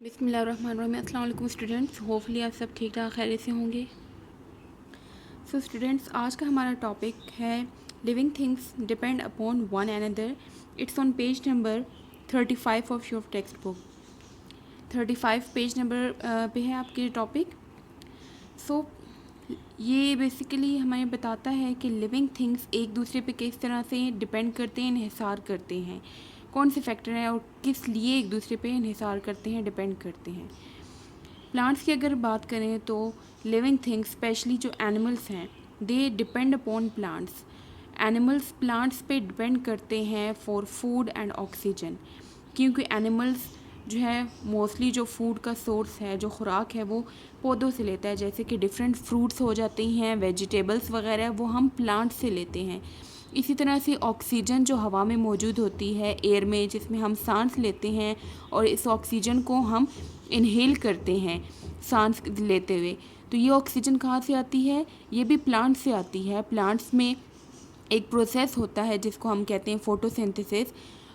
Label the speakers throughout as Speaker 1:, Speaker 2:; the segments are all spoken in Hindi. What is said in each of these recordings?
Speaker 1: बिस्मिल्लाहिर्रहमानिर्रहीम। अस्सलाम वालेकुम स्टूडेंट्स, होपफुली आप सब ठीक ठाक खैरियत से होंगे। सो स्टूडेंट्स, आज का हमारा टॉपिक है living things depend upon one another. It's on page number 35 of your text book. 35 page number पे है आपके टॉपिक। सो ये बेसिकली हमें बताता है कि लिविंग थिंग्स एक दूसरे पे किस तरह से डिपेंड करते हैं, इन्हिसार करते हैं, कौन से फैक्टर हैं और किस लिए एक दूसरे पे इन्हिसार करते हैं, डिपेंड करते हैं। प्लांट्स की अगर बात करें तो लिविंग थिंग्स स्पेशली जो एनिमल्स हैं they depend upon plants. Animals plants पे डिपेंड करते हैं फॉर फूड एंड ऑक्सीजन, क्योंकि एनिमल्स जो है मोस्टली जो फूड का सोर्स है, जो खुराक है, वो पौधों से लेता है। जैसे कि डिफरेंट फ्रूट्स हो जाते हैं, वेजिटेबल्स वगैरह, वो हम प्लांट से लेते हैं। इसी तरह से ऑक्सीजन जो हवा में मौजूद होती है, एयर में, जिसमें हम सांस लेते हैं और इस ऑक्सीजन को हम इनहेल करते हैं सांस लेते हुए, तो ये ऑक्सीजन कहाँ से आती है? ये भी प्लांट से आती है। प्लांट्स में एक प्रोसेस होता है जिसको हम कहते हैं फोटोसिंथेसिस।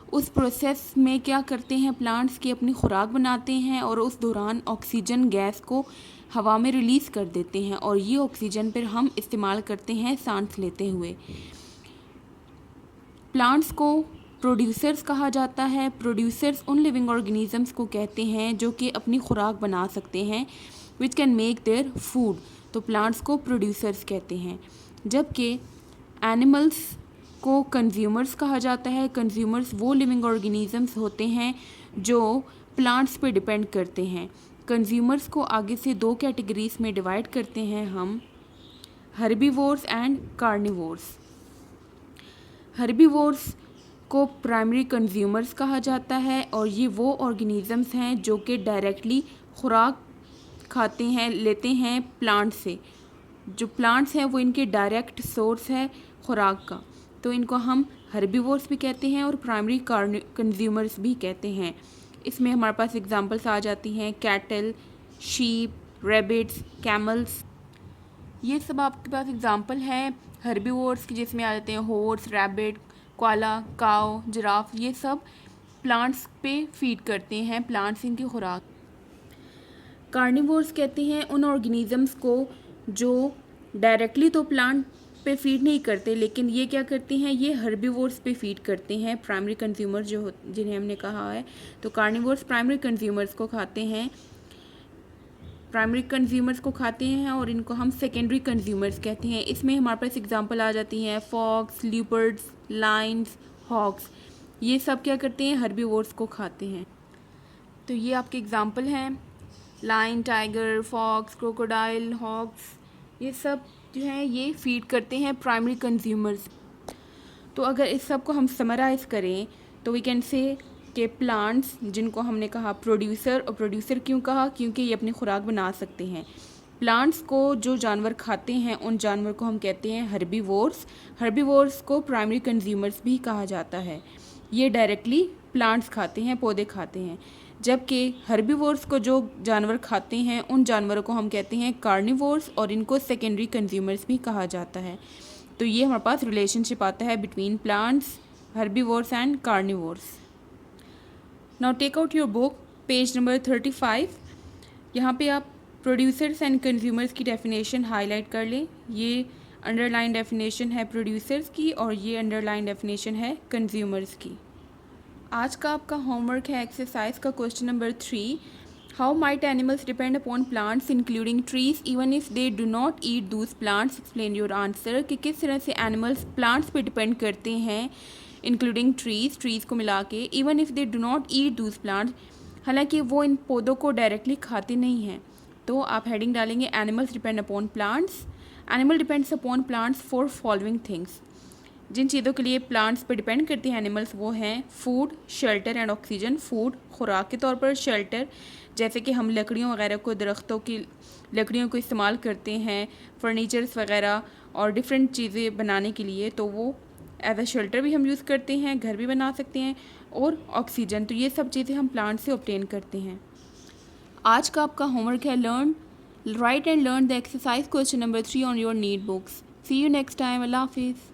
Speaker 1: उस प्रोसेस में क्या करते हैं प्लांट्स की अपनी खुराक बनाते हैं और उस दौरान ऑक्सीजन गैस को हवा में रिलीज़ कर देते हैं और ये ऑक्सीजन फिर हम इस्तेमाल करते हैं सांस लेते हुए। प्लांट्स को प्रोड्यूसर्स कहा जाता है। प्रोड्यूसर्स उन लिविंग ऑर्गेनिजम्स को कहते हैं जो कि अपनी खुराक बना सकते हैं, which can make their food. तो प्लांट्स को प्रोड्यूसर्स कहते हैं, जबकि एनिमल्स को कंज्यूमर्स कहा जाता है। कंज्यूमर्स वो लिविंग ऑर्गेनिजम्स होते हैं जो प्लांट्स पे डिपेंड करते हैं। कंज्यूमर्स को आगे से दो कैटेगरीज में डिवाइड करते हैं हम, हर्बीवोर्स एंड कार्निवोर्स। हर्बीवोर्स को प्राइमरी कंज्यूमर्स कहा जाता है और ये वो ऑर्गेनिजम्स हैं जो कि डायरेक्टली खुराक खाते हैं, लेते हैं प्लांट से। जो प्लांट्स हैं वो इनके डायरेक्ट सोर्स है खुराक का, तो इनको हम हर्बीवोर्स भी कहते हैं और प्राइमरी कंज्यूमर्स भी कहते हैं। इसमें हमारे पास एग्जांपल्स आ जाती हैं कैटल, शीप, रैबिट्स, कैमल्स। ये सब आपके पास एग्जांपल है हर्बीवोर्स की, जिसमें आ जाते हैं हॉर्स, रैबिट, कोआला, काऊ, जिराफ। ये सब प्लांट्स पे फीड करते हैं, प्लांट्स इनकी खुराक। कार्निवोर्स कहते हैं उन ऑर्गेनिजम्स को जो डायरेक्टली तो प्लांट पे फीड नहीं करते, लेकिन ये क्या करते हैं, ये हर्बीवोर्स पे फीड करते हैं। प्राइमरी कंज्यूमर जो जिन्हें हमने कहा है, तो कार्निवोर्स प्राइमरी कंज्यूमर्स को खाते हैं, और इनको हम सेकेंडरी कंज्यूमर्स कहते हैं। इसमें हमारे पास एग्जांपल आ जाती हैं फॉक्स, ल्यूपर्ड्स, लाइन्स, हॉक्स। ये सब क्या करते हैं, हर्बीवोर्स को खाते हैं। तो ये आपके एग्जांपल हैं, lion, tiger, fox, crocodile, hawks. ये सब जो है ये फीड करते हैं प्राइमरी कंज्यूमर्स। तो अगर इस सब को हम समराइज़ करें तो वी कैन से कि प्लांट्स, जिनको हमने कहा प्रोड्यूसर, और प्रोड्यूसर क्यों कहा, क्योंकि ये अपनी खुराक बना सकते हैं। प्लांट्स को जो जानवर खाते हैं उन जानवर को हम कहते हैं हर्बीवोर्स। हर्बीवोर्स को प्राइमरी कंज्यूमर्स भी कहा जाता है। ये डायरेक्टली प्लांट्स खाते हैं, पौधे खाते हैं, जबकि हर्बीवोर्स को जो जानवर खाते हैं उन जानवरों को हम कहते हैं कार्निवोर्स और इनको सेकेंडरी कंज्यूमर्स भी कहा जाता है। तो ये हमारे पास रिलेशनशिप आता है between plants, herbivores and carnivores. Now take out your book, page number 35। यहाँ पे आप प्रोड्यूसर्स एंड कंज्यूमर्स की डेफिनेशन हाईलाइट कर लें। ये अंडरलाइन डेफिनेशन है प्रोड्यूसर्स की और ये अंडरलाइन डेफिनेशन है कंज्यूमर्स की। आज का आपका होमवर्क है एक्सरसाइज का question number 3। How might animals depend upon plants including trees even if they do not eat दूस प्लांट्स। एक्सप्लेन योर आंसर, कि किस तरह से एनिमल्स प्लांट्स पे डिपेंड करते हैं इंक्लूडिंग ट्रीज़ को मिला के, even if they do not eat दूस प्लांट्स, हालांकि वो इन पौधों को डायरेक्टली खाते नहीं हैं। तो आप हेडिंग डालेंगे animals depend upon plants. Animal depends upon plants for following things. जिन चीज़ों के लिए प्लांट्स पे डिपेंड करते हैं एनिमल्स, वो हैं food, shelter and oxygen. Food खुराक के तौर पर, शेल्टर जैसे कि हम लकड़ियों वगैरह को, दरख्तों की लकड़ियों को इस्तेमाल करते हैं फर्नीचर्स वगैरह और डिफरेंट चीज़ें बनाने के लिए, तो वो एज अ शेल्टर भी हम यूज़ करते हैं, घर भी बना सकते हैं। और ऑक्सीजन, तो ये सब चीज़ें हम प्लांट से ऑब्टेन करते हैं। आज का आपका होमवर्क है write and learn the exercise question number 3 on your neat books. See you next time. अल्लाह हाफिज़।